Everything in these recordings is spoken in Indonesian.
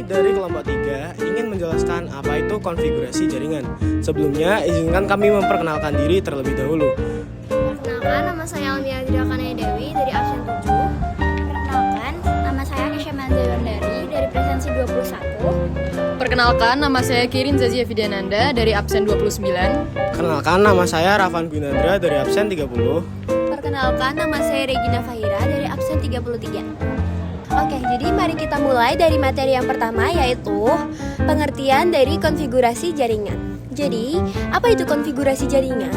Kami dari kelompok 3 ingin menjelaskan apa itu konfigurasi jaringan. Sebelumnya, izinkan kami memperkenalkan diri terlebih dahulu. Perkenalkan, nama saya Aulia Drakana Dewi dari absen 7. Perkenalkan, nama saya Nisha Manzayondari dari presensi 21. Perkenalkan, nama saya Kirin Zazia Vidiananda dari absen 29. Kenalkan, nama saya Rafan Gwinandra dari absen 30. Perkenalkan, nama saya Regina Fahira dari absen 33. Oke, jadi mari kita mulai dari materi yang pertama, yaitu pengertian dari konfigurasi jaringan. Jadi, apa itu konfigurasi jaringan?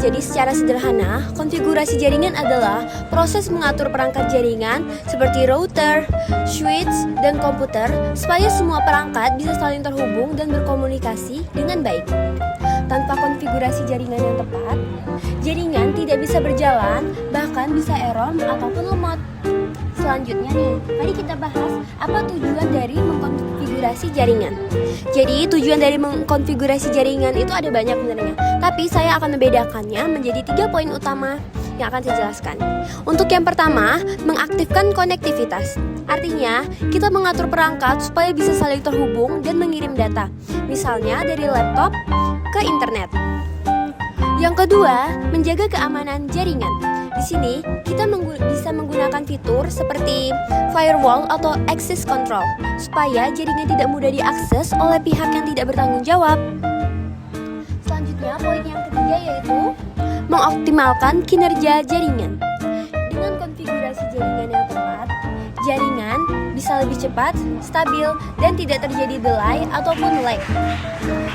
Jadi secara sederhana, konfigurasi jaringan adalah proses mengatur perangkat jaringan seperti router, switch, dan komputer supaya semua perangkat bisa saling terhubung dan berkomunikasi dengan baik. Tanpa konfigurasi jaringan yang tepat, jaringan tidak bisa berjalan, bahkan bisa error ataupun lemot. Selanjutnya nih, mari kita bahas apa tujuan dari mengkonfigurasi jaringan. Jadi tujuan dari mengkonfigurasi jaringan itu ada banyak sebenarnya, tapi saya akan membedakannya menjadi 3 poin utama yang akan saya jelaskan. Untuk yang pertama, mengaktifkan konektivitas. Artinya, kita mengatur perangkat supaya bisa saling terhubung dan mengirim data, misalnya dari laptop ke internet. Yang kedua, menjaga keamanan jaringan. Di sini, kita bisa menggunakan fitur seperti firewall atau access control supaya jaringan tidak mudah diakses oleh pihak yang tidak bertanggung jawab. Selanjutnya, poin yang ketiga yaitu mengoptimalkan kinerja jaringan. Dengan konfigurasi jaringan yang tepat, jaringan bisa lebih cepat, stabil, dan tidak terjadi delay ataupun lag.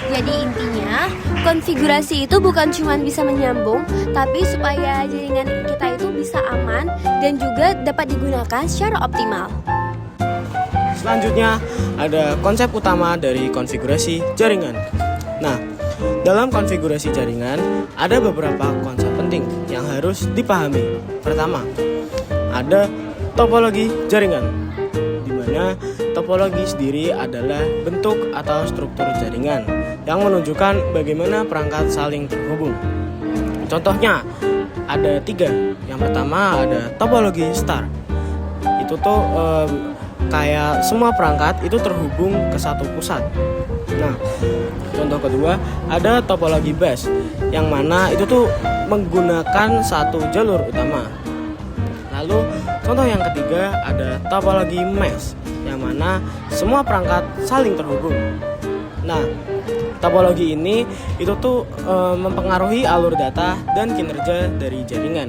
Jadi intinya, konfigurasi itu bukan cuma bisa menyambung, tapi supaya jaringan kita itu bisa aman dan juga dapat digunakan secara optimal. Selanjutnya, ada konsep utama dari konfigurasi jaringan. Nah, dalam konfigurasi jaringan, ada beberapa konsep penting yang harus dipahami. Pertama, ada topologi jaringan, di mana topologi sendiri adalah bentuk atau struktur jaringan yang menunjukkan bagaimana perangkat saling terhubung. Contohnya ada 3. Yang pertama ada topologi star. Itu tuh kayak semua perangkat itu terhubung ke satu pusat. Nah, contoh kedua ada topologi bus, yang mana itu tuh menggunakan satu jalur utama. Lalu contoh yang ketiga ada topologi mesh, yang mana semua perangkat saling terhubung. Nah, topologi ini itu tuh mempengaruhi alur data dan kinerja dari jaringan.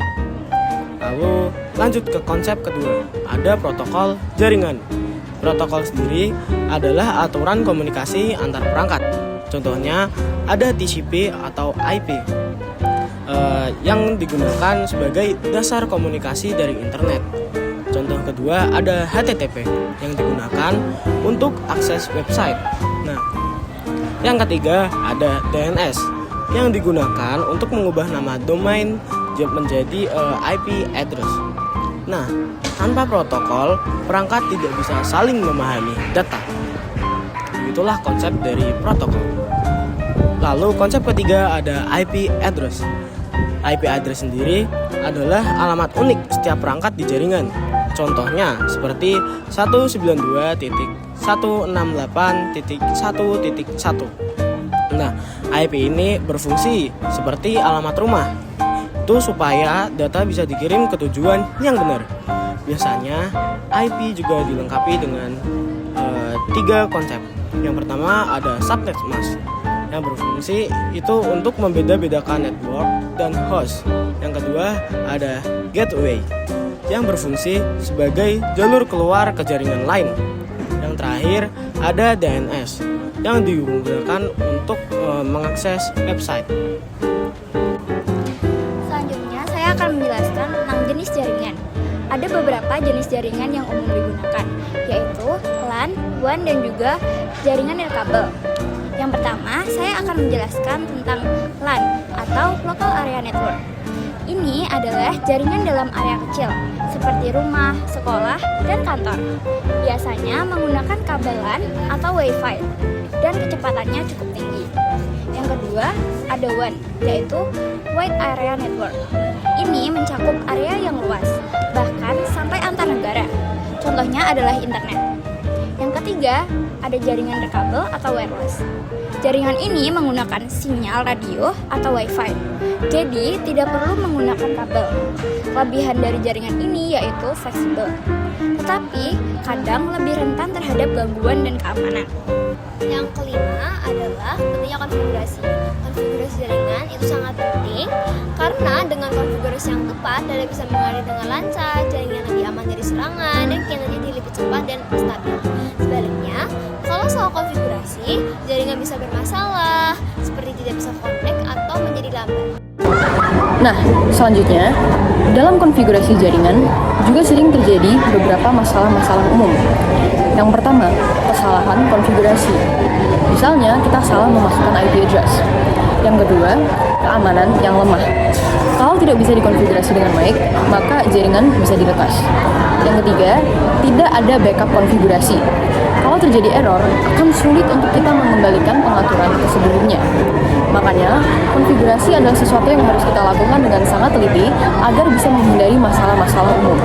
Lalu lanjut ke konsep kedua, ada protokol jaringan. Protokol sendiri adalah aturan komunikasi antar perangkat. Contohnya ada TCP atau IP yang digunakan sebagai dasar komunikasi dari internet. Contoh kedua ada HTTP yang digunakan untuk akses website. Nah, yang ketiga ada DNS yang digunakan untuk mengubah nama domain menjadi IP address. Nah, tanpa protokol, perangkat tidak bisa saling memahami data. Itulah konsep dari protokol. Lalu konsep ketiga ada IP address. IP address sendiri adalah alamat unik setiap perangkat di jaringan. Contohnya seperti 192.168.1.1. Nah, IP ini berfungsi seperti alamat rumah. Itu supaya data bisa dikirim ke tujuan yang benar. Biasanya IP juga dilengkapi dengan 3 konsep. Yang pertama ada subnet mask, yang berfungsi itu untuk membeda-bedakan network dan host. Yang kedua ada gateway, yang berfungsi sebagai jalur keluar ke jaringan lain. Yang terakhir ada DNS, yang digunakan untuk mengakses website. Selanjutnya, saya akan menjelaskan tentang jenis jaringan. Ada beberapa jenis jaringan yang umum digunakan, yaitu LAN, WAN, dan juga jaringan nirkabel. Yang pertama, saya akan menjelaskan tentang LAN atau Local Area Network. Ini adalah jaringan dalam area kecil, seperti rumah, sekolah, dan kantor. Biasanya menggunakan kabel LAN atau Wi-Fi, dan kecepatannya cukup tinggi. Yang kedua, ada WAN, yaitu Wide Area Network. Ini mencakup area yang luas, bahkan sampai antar negara. Contohnya adalah internet. Yang ketiga, ada jaringan kabel atau wireless. Jaringan ini menggunakan sinyal radio atau wifi, jadi tidak perlu menggunakan kabel. Kelebihan dari jaringan ini yaitu fleksibel, tetapi kadang lebih rentan terhadap gangguan dan keamanan. Yang kelima adalah pentingnya konfigurasi. Konfigurasi jaringan itu sangat penting karena dengan konfigurasi yang tepat data bisa mengalir dengan lancar, jaringan lebih aman dari serangan, dan kinerja lebih cepat dan stabil. Sebaliknya, kalau soal konfigurasi, jaringan bisa bermasalah, seperti tidak bisa connect atau menjadi lambat. Nah, selanjutnya, dalam konfigurasi jaringan juga sering terjadi beberapa masalah-masalah umum. Yang pertama, kesalahan konfigurasi. Misalnya, kita salah memasukkan IP address. Yang kedua, keamanan yang lemah. Kalau tidak bisa dikonfigurasi dengan baik, maka jaringan bisa diretas. Yang ketiga, tidak ada backup konfigurasi. Kalau terjadi error, akan sulit untuk kita mengembalikan pengaturan ke sebelumnya. Makanya, konfigurasi adalah sesuatu yang harus kita lakukan dengan sangat teliti agar bisa menghindari masalah-masalah umum.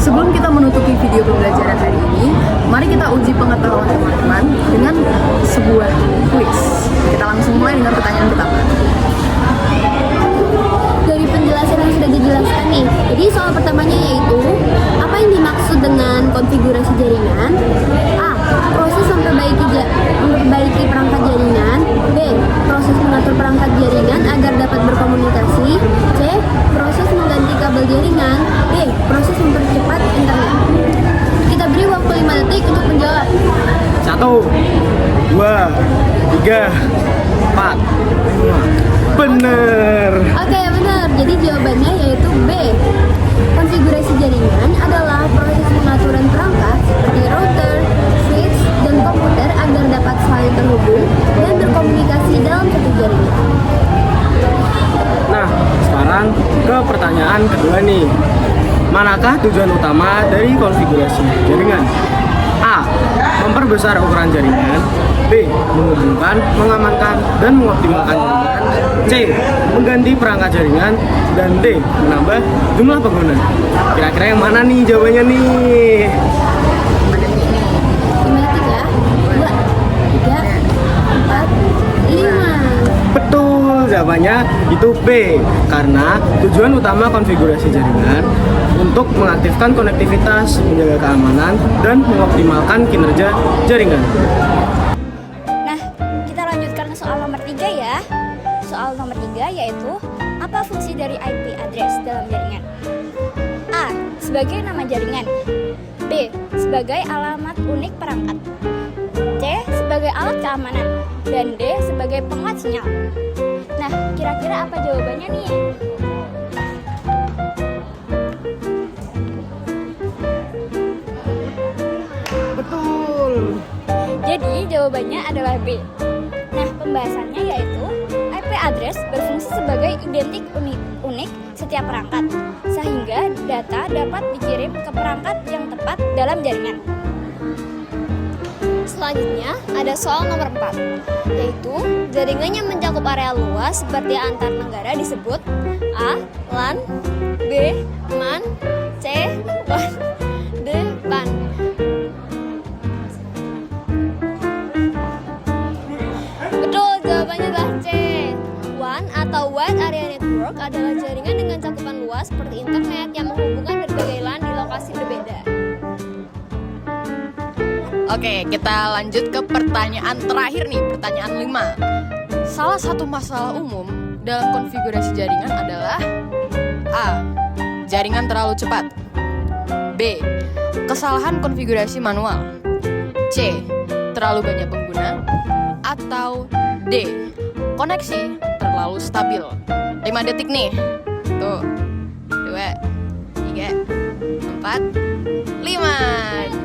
Sebelum kita menutupi video pembelajaran hari ini, mari kita uji pengetahuan teman-teman dengan sebuah quiz. Kita langsung mulai dengan pertanyaan pertama. Dari penjelasan yang sudah dijelaskan nih, jadi soal pertamanya yaitu apa yang dimaksud dengan konfigurasi jaringan? A. Proses memperbaiki perangkat jaringan. B. Proses mengatur perangkat jaringan agar dapat berkomunikasi. C. Proses mengganti kabel jaringan. D. Proses mempercepat internet. Kita beri waktu 5 detik untuk menjawab. 1, 2, 3, 4, 5. Bener. Oke, benar. Jadi jawabannya yaitu B. Konfigurasi jaringan adalah proses pengaturan perangkat seperti router, switch, dan komputer agar dapat saling terhubung dan berkomunikasi dalam satu jaringan. Nah, sekarang ke pertanyaan kedua nih. Manakah tujuan utama dari konfigurasi jaringan? A. Memperbesar ukuran jaringan. B. Menghubungkan, mengamankan, dan mengoptimalkan jaringan. C. Mengganti perangkat jaringan. Dan D. Menambah jumlah pengguna. Kira-kira yang mana nih jawabannya nih? 5 detik ya. 2, 3, 4, 5. Betul, jawabannya itu B. Karena tujuan utama konfigurasi jaringan untuk mengaktifkan konektivitas, menjaga keamanan, dan mengoptimalkan kinerja jaringan. Nah, kita lanjutkan ke soal nomor 3 ya. Soal nomor 3 yaitu apa fungsi dari IP address dalam jaringan? A. Sebagai nama jaringan. B. Sebagai alamat unik perangkat. C. Sebagai alat keamanan. Dan D. Sebagai penguat sinyal. Nah, kira-kira apa jawabannya nih? Betul. Jadi jawabannya adalah B. Nah, pembahasannya yaitu IP address berfungsi sebagai identik unik setiap perangkat, sehingga data dapat dikirim ke perangkat yang tepat dalam jaringan. Selanjutnya ada soal nomor 4, yaitu jaringan yang mencakup area luas seperti antar negara disebut A. LAN, B. MAN, C. WAN, D. PAN. Betul, jawabannya adalah C. WAN atau Wide Area Network adalah jaringan dengan cakupan luas seperti internet yang menghubungkan berbagai LAN di lokasi berbeda. Oke, kita lanjut ke pertanyaan terakhir nih, pertanyaan 5. Salah satu masalah umum dalam konfigurasi jaringan adalah A. Jaringan terlalu cepat. B. Kesalahan konfigurasi manual. C. Terlalu banyak pengguna. Atau D. Koneksi terlalu stabil. 5 detik nih. Tuh. 2, 3, 4, 5.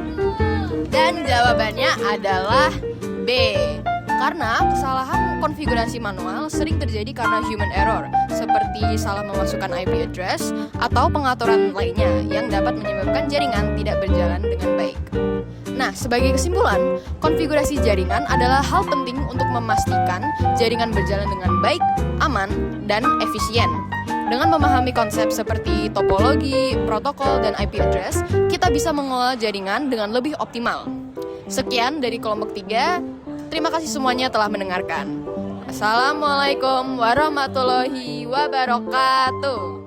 Dan jawabannya adalah B. Karena kesalahan konfigurasi manual sering terjadi karena human error, seperti salah memasukkan IP address atau pengaturan lainnya yang dapat menyebabkan jaringan tidak berjalan dengan baik. Nah, sebagai kesimpulan, konfigurasi jaringan adalah hal penting untuk memastikan jaringan berjalan dengan baik, aman, dan efisien. Dengan memahami konsep seperti topologi, protokol, dan IP address, kita bisa mengelola jaringan dengan lebih optimal. Sekian dari kelompok 3. Terima kasih semuanya telah mendengarkan. Assalamualaikum warahmatullahi wabarakatuh.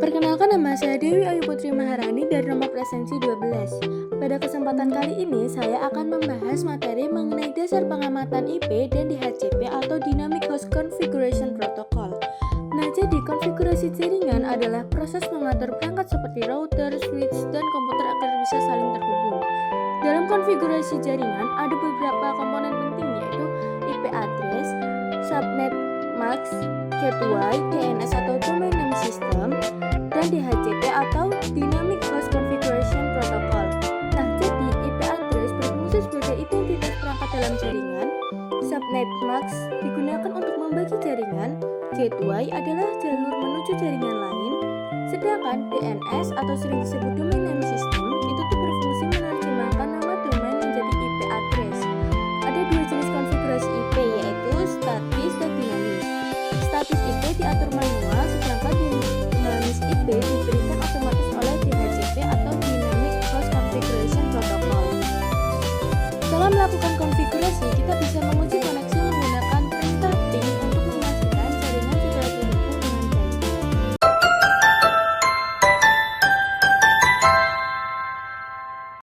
Perkenalkan, nama saya Dewi Ayu Putri Maharani dari nomor presensi 12. Pada kesempatan kali ini saya akan membahas materi mengenai dasar pengamatan IP dan DHCP atau Dynamic Host Configuration Protocol. Nah, jadi konfigurasi jaringan adalah proses mengatur perangkat seperti router, switch, dan komputer agar bisa saling terhubung. Dalam konfigurasi jaringan ada beberapa komponen penting, yaitu IP address, subnet mask, gateway, DNS atau Domain Name System, dan DHCP atau Dynamic Host Configuration Protocol. Nah, jadi IP address berfungsi sebagai identitas perangkat dalam jaringan, subnet mask digunakan untuk membagi jaringan, gateway adalah jalur menuju jaringan lain, sedangkan DNS atau sering disebut Domain Name System itu tuh berfungsi menerjemahkan nama domain menjadi IP address. Ada dua jenis konfigurasi IP, yaitu statis dan dinamis. Statis IP diatur manual